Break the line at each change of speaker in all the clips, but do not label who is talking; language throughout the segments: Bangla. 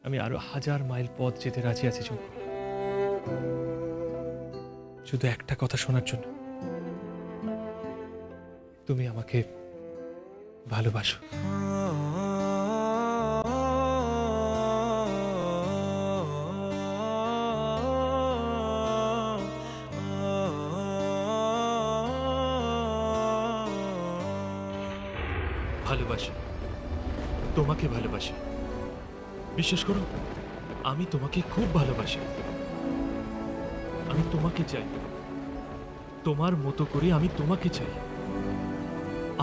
আমি আরো 1000 মাইল পথ যেতে রাজি আছি ঝুমকো, শুধু একটা কথা শোনার জন্য। তুমি আমাকে ভালোবাসো। ভালোবাসি, তোমাকে ভালোবাসি। বিশ্বাস করো, আমি তোমাকে খুব ভালোবাসি। আমি তোমাকে চাই, তোমার মতো করে আমি তোমাকে চাই,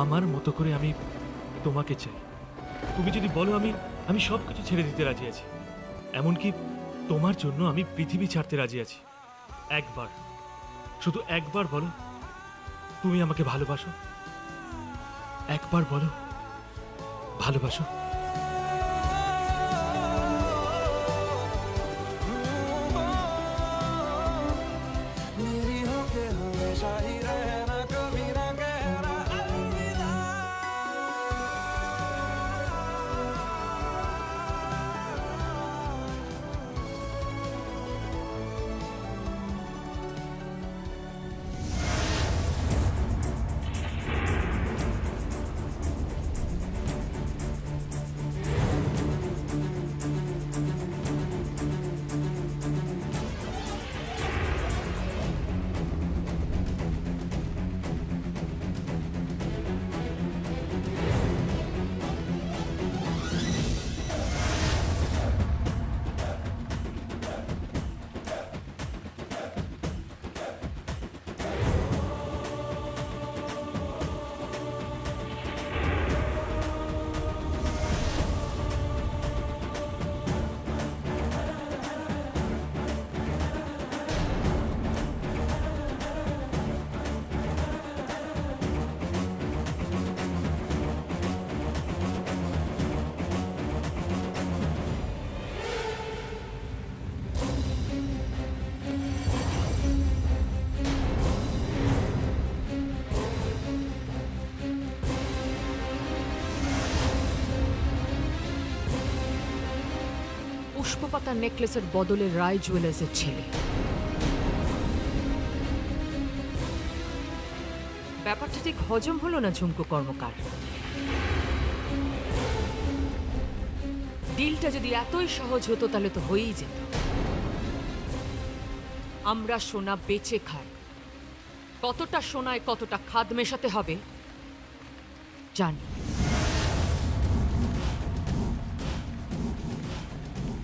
আমার মতো করে আমি তোমাকে চাই। তুমি যদি বলো আমি সবকিছু ছেড়ে দিতে রাজি আছি, এমনকি তোমার জন্য আমি পৃথিবী ছাড়তে রাজি আছি। একবার, শুধু একবার বলো তুমি আমাকে ভালোবাসো। একবার বলো ভালোবাসো।
পুষ্পপাতা নেকলেসের বদলে রায় জুয়েলার্সের ছেলে। ব্যাপারটা ঠিক হজম হলো না ঝুমকো কর্মকার। ডিলটা যদি এতই সহজ হতো তাহলে তো হয়েই যেত। আমরা সোনা বেচে খাই, কতটা সোনায় কতটা খাদ মেশাতে হবে জানি।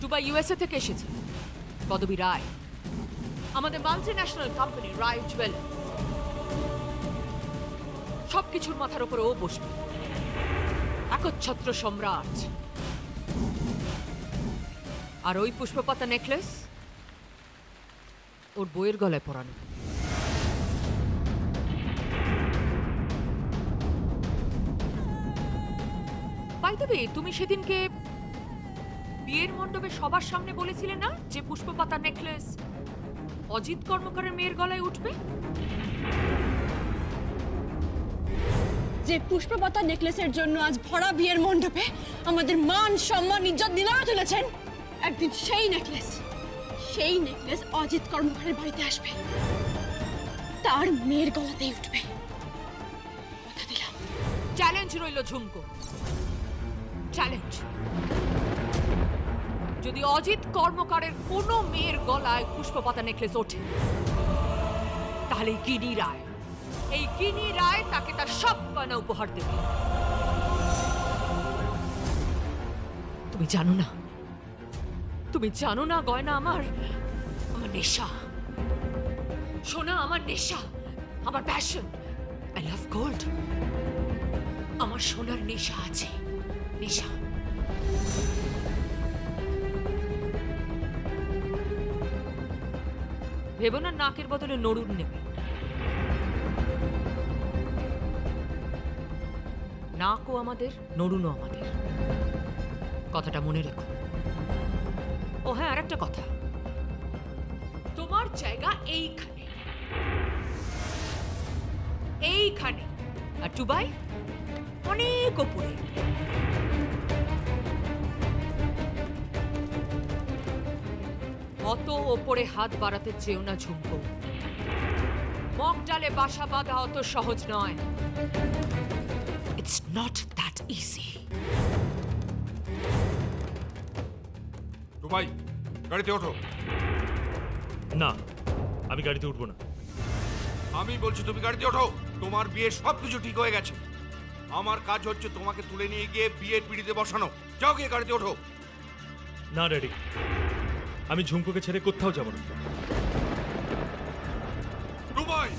দুবাই ইউএসএ থেকে এসেছে পদবী রায়, আমাদের মাল্টিন্যাশনাল কোম্পানি রায় জুয়েলার্স। সবকিছুর মাথার উপরে ও বসবে, একচ্ছত্র সম্রাট। আর ওই পুষ্পপাতা নেকলেস ওর বইয়ের গলায় পরানো। বাই দ্য ওয়ে, তুমি সেদিনকে বিয়ের মণ্ডপে সবার সামনে বলেছিলে না যে পুষ্পপাতা নেকলেস অজিত কর্মকারের মেয়ের গলায় উঠবে?
যে পুষ্পপাতা নেকলেসের জন্য আজ ভরা বিয়ের মণ্ডপে আমাদের মান সম্মান ইজ্জত নিলামে তুলেছেন, একদিন সেই নেকলেস অজিত কর্মকারের বাড়িতে আসবে, তার মেয়ের গলাতেই উঠবে, কথা দিলাম।
চ্যালেঞ্জ রইল ঝুমকো, চ্যালেঞ্জ। যদি অজিত কর্মকারের কোনো মেয়ের গলায় পুষ্পপাতা নেকলেস ওঠে, তাহলে এই গিনি রায় তাকে তার সব গয়না উপহার দেবে। তুমি জানো না গয়না আমার নেশা, সোনা আমার নেশা, আমার প্যাশন। I love gold. আমার সোনার নেশা আছে, নেশা। ভেবো না নাকের বদলে নড়ুন নেবে। নাকও আমাদের, নড়ুনও আমাদের, কথাটা মনে রেখো। ও হ্যাঁ, আর একটা কথা, তোমার জায়গা এইখানে, আর টুবাই অনেক উপরে। অত ওপরে হাত বাড়াতে চেও না ঝুমকো। মগ ডালে বাসা বাঁধা অত সহজ নয়। It's not that easy.
ভাই গাড়িতে ওঠো।
না, আমি গাড়িতে উঠবো না।
আমি বলছি তুমি গাড়িতে ওঠো। তোমার বিয়ে সবকিছু ঠিক হয়ে গেছে। আমার কাজ হচ্ছে তোমাকে তুলে নিয়ে গিয়ে বিয়ের পিড়িতে বসানো। যাও গিয়ে গাড়িতে ওঠো।
না ড্যাডি, আমি ঝুমকোকে ছেড়ে কোথাও যাব না।
দুবাই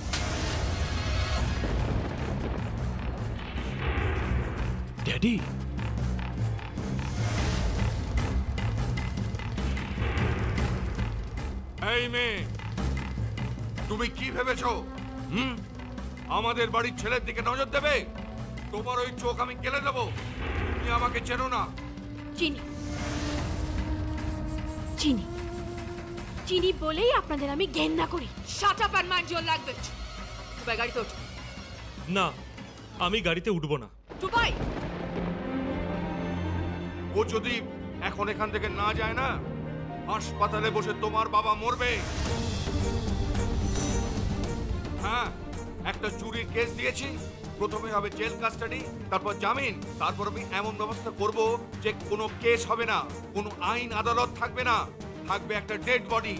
ড্যাডি,
এই মেয়ে, তুমি কি ভেবেছো? আমাদের বাড়ির ছেলের দিকে নজর দেবে? তোমার ওই চোখ আমি কেলে দেবো। তুমি আমাকে চেনো না।
চিনি চিনি চিনি বলেই আপনাদের আমি ঘেন্না করি।
Shut up and mind your language. Tubai গাড়িতে ওঠো।
না, আমি গাড়িতে উঠবো না।
টুবাই,
ও যদি এখন এখান থেকে না যায় না, হাসপাতালে বসে তোমার বাবা মরবে। হ্যাঁ, একটা চুরির কেস দিয়েছি। প্রথমে হবে জেল কাস্টাডি, তারপর জামিন, তারপর আমি এমন ব্যবস্থা করব যে কোনো কেস হবে না, কোনো আইন আদালত থাকবে না, থাকবে একটা ডেড বডি।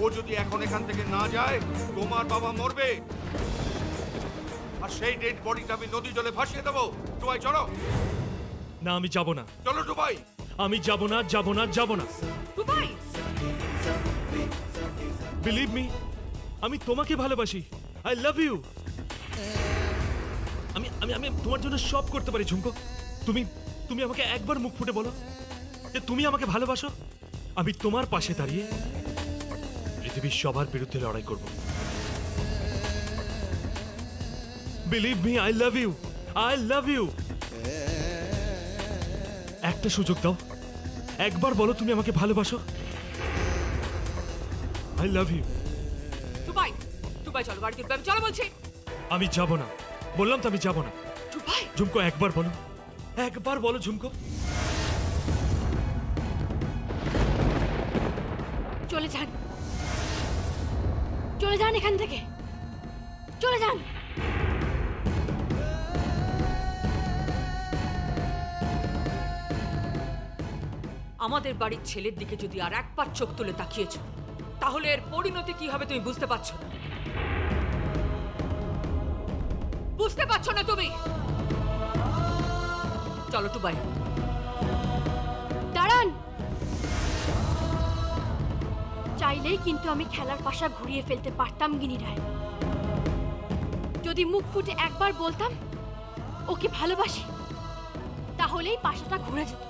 ও যদি এখন এখান থেকে না যায়, তোমার বাবা মরবে, আর সেই ডেড বডিটা আমি নদী জলে ভাসিয়ে দেবো। টুবাই চলো।
না, আমি যাব না।
চলো টুবাই।
আমি যাব না, যাব না, যাব না।
টুবাই,
বিলিভ মি, আমি তোমাকে ভালোবাসি। I love you. আমি আমি আমি তোমার জন্য সব করতে পারি ঝুমকো। তুমি তুমি আমাকে একবার মুখ ফুটে বলো যে তুমি আমাকে ভালোবাসো। আমি তোমার পাশে দাঁড়িয়ে পৃথিবীর সবার বিরুদ্ধে লড়াই করব। Believe me, I love you. I love you. একটা সুযোগ দাও, একবার বলো তুমি আমাকে ভালোবাসো। I love you.
Tubai, Tubai চলো গাড়িতে উঠবে। আমি চলো বলছি।
আমি যাব না, বললাম তো আমি যাব না।
টুবাই,
ঝুমকো একবার বলো, একবার বলো ঝুমকো।
চলে যান, চলে যান এখান থেকে, চলে যান।
আমাদের বাড়ির ছেলের দিকে যদি আর একবার চোখ তুলে তাকিয়েছো, তাহলে এর পরিণতি কি হবে তুমি বুঝতে পারছো না। বুঝতে পারছো না তুমি? চলো টুবাই।
দাঁড়ান, চাইলেই কিন্তু আমি খেলার পাশা ঘুরিয়ে ফেলতে পারতাম গিনি রায়। যদি মুখ ফুটে একবার বলতাম ওকে ভালোবাসি, তাহলেই পাশাটা ঘুরে যেত।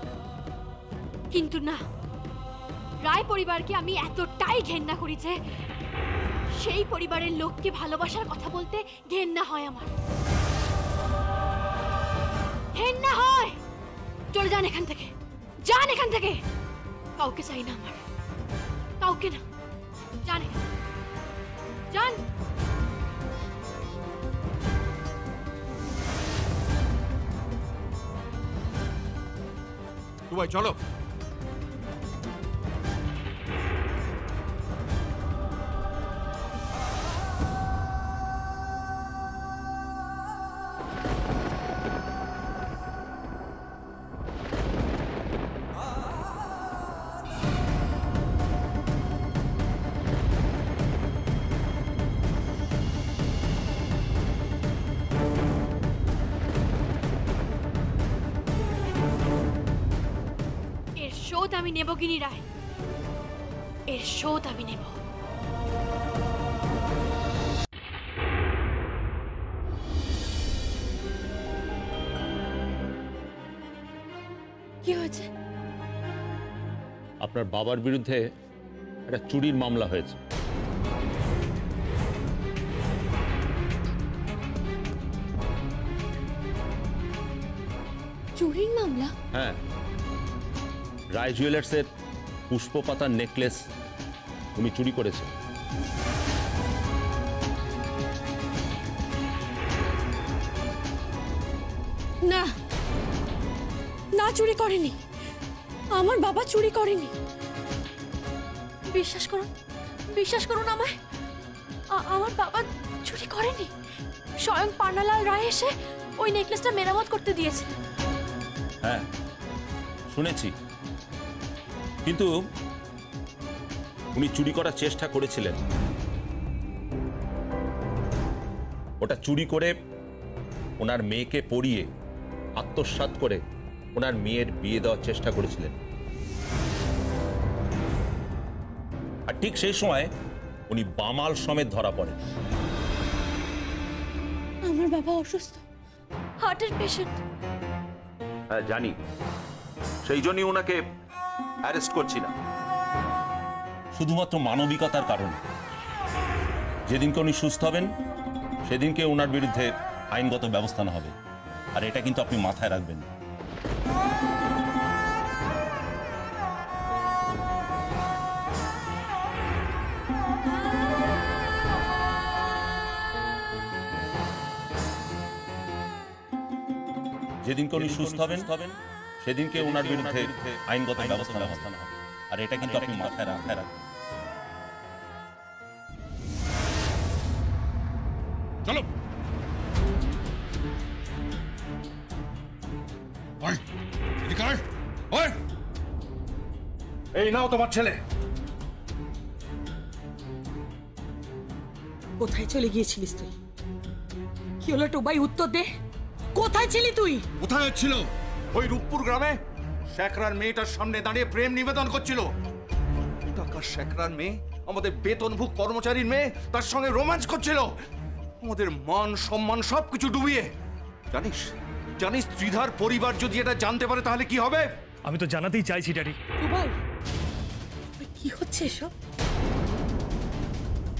কিন্তু না, রায় পরিবারকে আমি এতটাই ঘেন্না করি যে সেই পরিবারের লোককে ভালোবাসার কথা বলতে ঘেন্না হয় আমার, ঘেন্না হয়। চলে যান এখান থেকে, যান এখান থেকে। কাউকে চাই না আমার, কাউকে না। যান এখান থেকে, যান।
টুবাই চলো।
এর শোধ আমি নেব গিনি রায়, এর শোধ আমি নেব। কি হয়েছে?
আপনার বাবার বিরুদ্ধে একটা চুরির মামলা হয়েছে।
চুরির মামলা?
হ্যাঁ, রায় জুয়েলার্সের পুষ্পপাতার নেকলেস উনি চুরি করেছে।
না, না, চুরি করেনি। আমার বাবা চুরি করেনি। বিশ্বাস করুন আমায়, আমার বাবা চুরি করেনি। স্বয়ং পান্নালাল রায় এসে ওই নেকলেসটা মেরামত করতে দিয়েছে।
হ্যাঁ শুনেছি, কিন্তু উনি চুরি করার চেষ্টা করেছিলেন। ওটা চুরি করে ওনার মেয়েকে পরিয়ে আত্মসাৎ করে ওনার মেয়ের বিয়ে দেওয়ার চেষ্টা করেছিলেন। আর ঠিক সেই সময় উনি বামাল সমেত ধরা পড়েন।
আমার বাবা অসুস্থ, হার্টের পেশেন্ট।
হ্যাঁ জানি, সেই জন্যই ওনাকে অ্যারেস্ট করছি না, শুধুমাত্র মানবিকতার কারণে। যেদিনকে উনি সুস্থ হবেন সেদিনকে ওনার বিরুদ্ধে আইনগত ব্যবস্থা নেওয়া হবে, আর এটা কিন্তু আপনি মাথায় রাখবেন। যেদিনকে উনি সুস্থ হবেন সেদিনকে ওনার বিরুদ্ধে আইনগত ব্যবস্থা নেওয়া হবে, আর এটা কিন্তু আপনি মাথায় রাখবেন।
চলো এই নাও তোমার ছেলে।
কোথায় চলে গিয়েছিলিস তুই? কি হলো টুবাই, উত্তর দে। কোথায় ছিলি তুই?
কোথায় ছিল? ওই রূপপুর গ্রামে শেখরার মেয়েটার সামনে দাঁড়িয়ে প্রেম নিবেদন করছিল। টাকার শেখরার মেয়ে, আমাদের বেতনভুক কর্মচারীর মেয়ে, তার সঙ্গে রোম্যান্স করছিল। আমাদের মান সম্মান সবকিছু ডুবিয়ে। জানিস জানিস ত্রিধার পরিবার যদি এটা জানতে পারে তাহলে কি হবে?
আমি তো জানাতেই চাইছি ড্যাডি।
টুবাই, কি হচ্ছে এসব?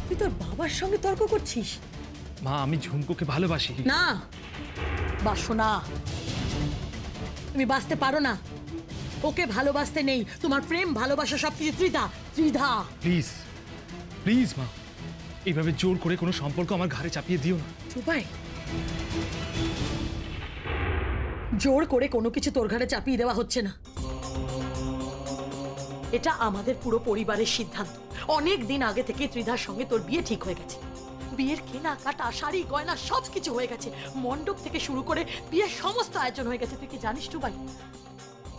তুই তোর বাবার সঙ্গে তর্ক করছিস?
মা, আমি ঝুমকুকে ভালোবাসি।
না বাসো না, তুমি বাঁচতে পারো না। ওকে ভালোবাসতে নেই, তোমার প্রেম ভালোবাসা সবকিছু ত্রিধা। ত্রিধা
প্লিজ প্লিজ মা, এইভাবে জোর করে কোনো সম্পর্ক আমার ঘাড়ে চাপিয়ে দিও না।
টুবাই, জোর করে কোনো কিছু তোর ঘাড়ে চাপিয়ে দেওয়া হচ্ছে না। এটা আমাদের পুরো পরিবারের সিদ্ধান্ত। অনেক দিন আগে থেকে ত্রিধার সঙ্গে তোর বিয়ে ঠিক হয়ে গেছে। বিয়ের কেনাকাটা, শাড়ি গয়না সবকিছু হয়ে গেছে। মণ্ডপ থেকে শুরু করে বিয়ের সমস্ত আয়োজন হয়ে গেছে। তুই কি জানিস টুবাই?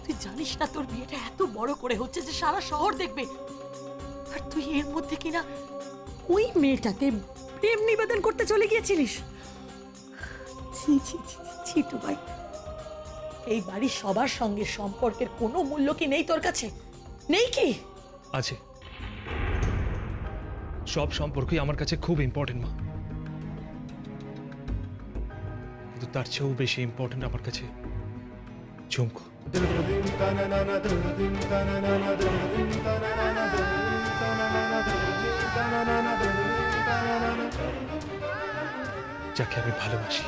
তুই জানিস না তোর বিয়েটা এত বড় করে হচ্ছে যে সারা শহর দেখবে। আর তুই এর মধ্যে কিনা ওই মেয়েটাকে প্রেম নিবেদন করতে চলে গিয়েছিলিস। ছি ছি ছি ছি টুবাই, এই বাড়ির সবার সঙ্গে সম্পর্কের কোনো মূল্য কি নেই তোর কাছে? নেই কি?
আছে, সব সম্পর্কই আমার কাছে খুব ইম্পর্টেন্ট মা, কিন্তু তার চেয়েও বেশি ইম্পর্টেন্ট আমার কাছে ঝুমকু। যাকে আমি ভালোবাসি।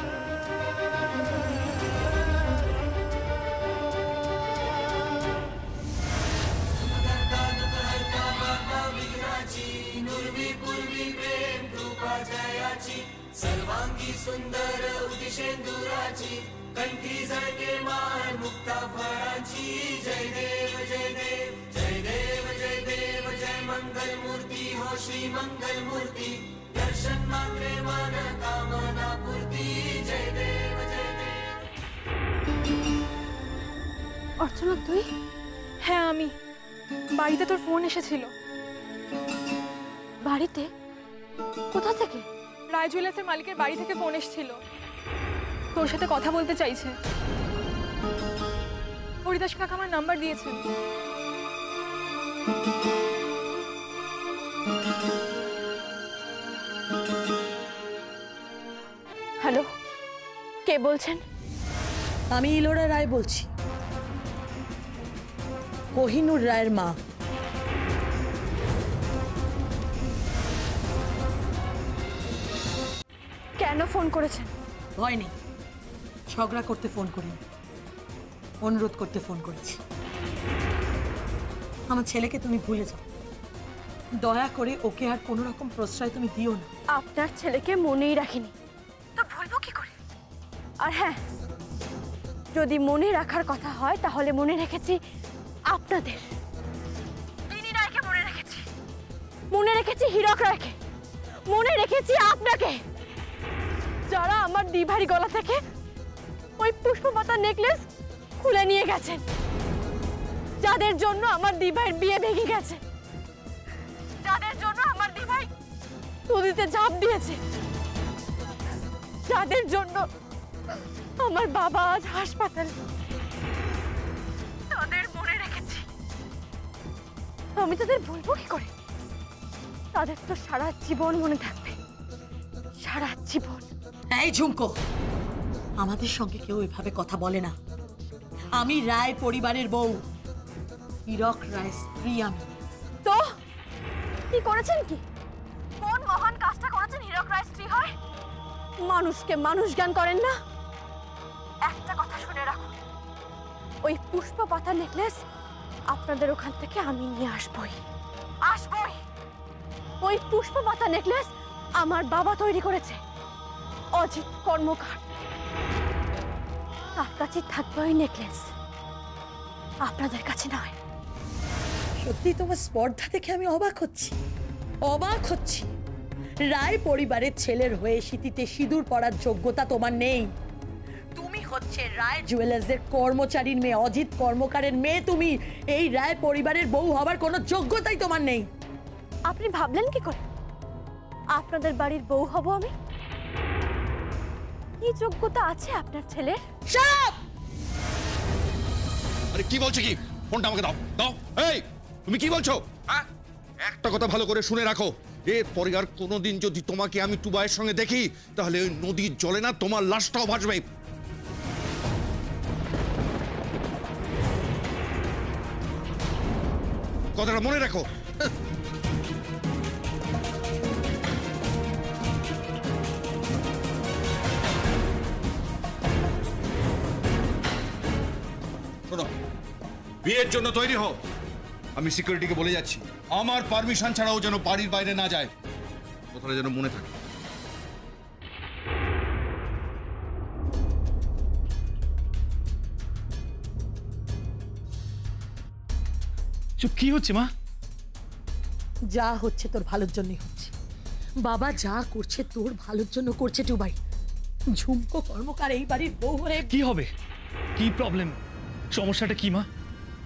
सर्वांगी सुंदर उदिशेंदुराची कंठी झळके माळ मुक्ता फळाची जय देव जय देव जय देव जय देव जय मंगल मूर्ती हो श्री मंगल मूर्ती दर्शन मात्रे मन कामना पूर्ती जय देव जय देव।
অর্চনা তুই?
হ্যাঁ আমি। বাড়িতে তোর ফোন এসেছিল।
বাড়িতে? কোথা থেকে?
রায় জুয়েলার্সের মালিকের বাড়ি থেকে ফোন এসেছিল, তোর সাথে কথা বলতে চাইছে। হরিদাস কাকা আমার নাম্বার দিয়েছেন।
হ্যালো, কে বলছেন?
আমি ইলোরা রায় বলছি, কোহিনূর রায়ের মা।
কেন ফোন করেছেন?
ভয় নেই, ঝগড়া করতে ফোন করিনি, অনুরোধ করতে ফোন করেছি। আমার ছেলেকে তুমি ভুলে যাও, দয়া করে ওকে আর কোনো রকম প্রশ্রয় তুমি দিও না।
আপনার ছেলেকে মনেই রাখিনি তো ভুলবো কি করে? আর হ্যাঁ, যদি মনে রাখার কথা হয় তাহলে মনে রেখেছি
আপনাদের। তিনি রায়কে মনে রেখেছি, মনে রেখেছি হীরক রায়কে, মনে রেখেছি আপনাকে, যারা আমার দিভারি গলা থেকে ওই পুষ্পপাতার নেকলেস খুলে নিয়ে গেছেন, যাদের জন্য আমার দিভাইয়ের বিয়ে ভেঙে গেছে, যাদের জন্য আমার দিভাই নদীতে ঝাঁপ দিয়েছে, যাদের জন্য আমার বাবা আজ হাসপাতালে, তাদের মনে রেখেছি। আমি তাদের বলবো কি করে? তাদের তো সারা জীবন মনে থাকবে, সারা জীবন।
এই ঝুমকো, আমাদের সঙ্গে কেউ এভাবে কথা বলে না। আমি রায় পরিবারের বউ, হীরক রায় স্ত্রী আমি।
তো কি করেছেন? কি কোন মহান কাজটা করেছেন হীরক রায় স্ত্রী হয়? মানুষকে মানুষ জ্ঞান করেন না। একটা কথা শুনে রাখুন, ওই পুষ্পপাতা নেকলেস আপনাদের ওখান থেকে আমি নিয়ে আসবই। ওই পুষ্পপাতা নেকলেস আমার বাবা তৈরি করেছে, অজিত কর্মকার। তার কাছে থাকবে ওই নেকলেস, আপনাদের কাছে নয়।
সত্যি তোমার স্পর্ধা দেখে আমি অবাক হচ্ছি। রায় পরিবারের ছেলের হয়ে সিঁথিতে সিঁদুর পরার যোগ্যতা তোমার নেই। তুমি হচ্ছে রায় জুয়েলার্সের কর্মচারীর মেয়ে, অজিত কর্মকারের মেয়ে। তুমি এই রায় পরিবারের বউ হবার কোনো যোগ্যতাই তোমার নেই।
আপনি ভাবলেন কি করে আপনাদের বাড়ির বউ হব আমি? কি যোগ্যতা আছে আপনার ছেলের?
সব
আরে কি বলছো? কি ফোনটা আমাকে দাও দাও। এই তুমি কি বলছো? হ্যাঁ, একটা কথা ভালো করে শুনে রাখো, এরপরে আর কোনোদিন যদি তোমাকে আমি টুবাইয়ের সঙ্গে দেখি, তাহলে ওই নদীর জলে না তোমার লাশটাও ভাসবে। কথাটা মনে রাখো। শোনো, বিয়ের জন্য তৈরি হও। আমি সিকিউরিটিকে বলে যাচ্ছি, আমার পারমিশন ছাড়াও যেন বাড়ির বাইরে না যায়। কথাটা যেন মনে থাকে।
চুপ, কি হচ্ছে মা?
যা হচ্ছে তোর ভালোর জন্যই হচ্ছে। বাবা যা করছে তোর ভালোর জন্য করছে টুবাই। ঝুমকো কর্মকার এই বাড়ির বউ হয়ে
কি হবে? কি প্রবলেম? সমস্যাটা কি মা?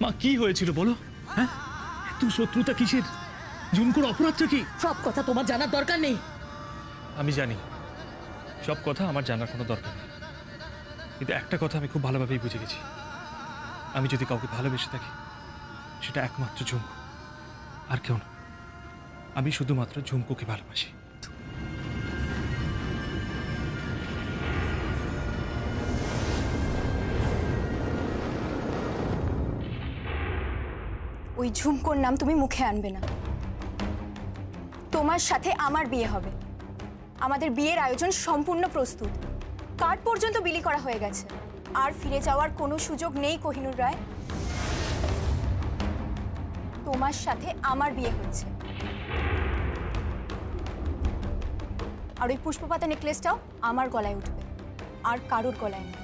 মা কি হয়েছিল বলো? হ্যাঁ, তুই শত্রুতা কিসের? ঝুমকোর অপরাধটা কি?
সব কথা তোমার জানার দরকার নেই।
আমি জানি, সব কথা আমার জানার কোনো দরকার নেই, কিন্তু একটা কথা আমি খুব ভালোভাবেই বুঝে গেছি। আমি যদি কাউকে ভালোবেসে থাকি, সেটা একমাত্র ঝুমকো, আর কেউ না। আমি শুধুমাত্র ঝুমকোকে ভালোবাসি।
ওই ঝুমকোর নাম তুমি মুখে আনবে না। তোমার সাথে আমার বিয়ে হবে। আমাদের বিয়ের আয়োজন সম্পূর্ণ প্রস্তুত, কার্ড পর্যন্ত বিলি করা হয়ে গেছে। আর ফিরে যাওয়ার কোনো সুযোগ নেই কোহিনূর রায়। তোমার সাথে আমার বিয়ে হচ্ছে। আর ওই পুষ্পপাতা নেকলেসটাও আমার গলায় উঠবে, আর কারোর গলায় না,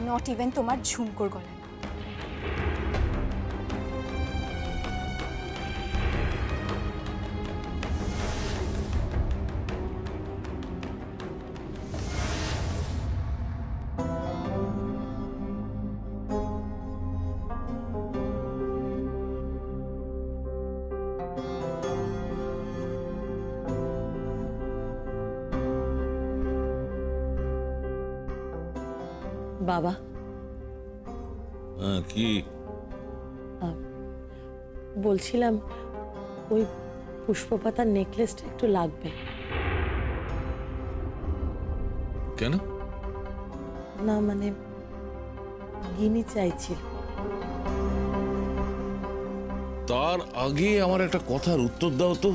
নট ইভেন তোমার ঝুমকোর গলায়।
বাবা,
কি
বলছিলাম ওই পুষ্পপাতার নেকলেসটা একটু লাগবে।
কেন?
না মানে গিনি চাইছিল।
তার আগে আমার একটা কথার উত্তর দাও তো।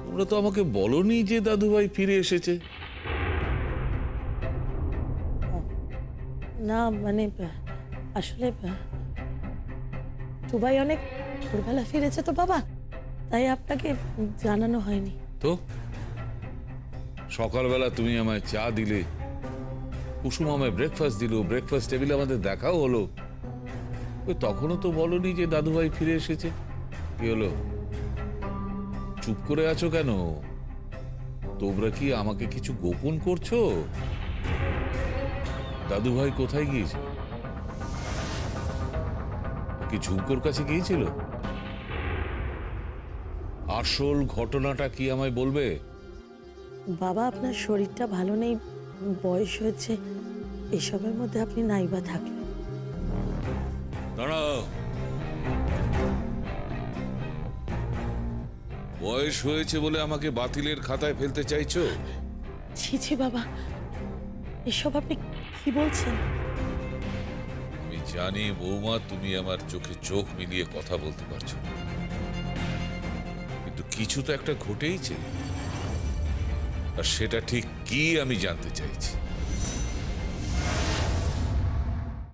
তোমরা তো আমাকে বলনি যে দাদুভাই ফিরে এসেছে।
না মানে আসলে টুবাই অনেক ভোরবেলা ফিরেছে তো বাবা, তাই আপনাকে জানানো হয়নি।
তো সকালবেলা তুমি আমায় চা দিলে, কুসুম আমায় ব্রেকফাস্ট দিল, ব্রেকফাস্ট টেবিলে আমাদের দেখাও হলো,
ওই তখনও তো বলনি যে দাদুভাই ফিরে এসেছে। কি হলো, চুপ করে আছো কেন? তোমরা কি আমাকে কিছু গোপন করছো? দাদুভাই কোথায় গিয়েছে? কি ঝুমকোর কাছে গিয়েছিল? আসল ঘটনাটা কি আমায় বলবে?
বাবা, আপনার শরীরটা ভালো নেই, বয়স হয়েছে, এসবের মধ্যে আপনি নাইবা থাকলেন।
দাঁড়াও, বয়স হয়েছে বলে আমাকে বাতিলের খাতায় ফেলতে চাইছো?
ছি ছি বাবা, এসব আপনি কি বলছেন?
আমি জানি বৌমা, তুমি আমার চোখে চোখ মিলিয়ে কথা বলতে পারছো না, কিন্তু কিছু তো একটা ঘটেইছে, আর সেটা ঠিক কি আমি জানতে চাইছি।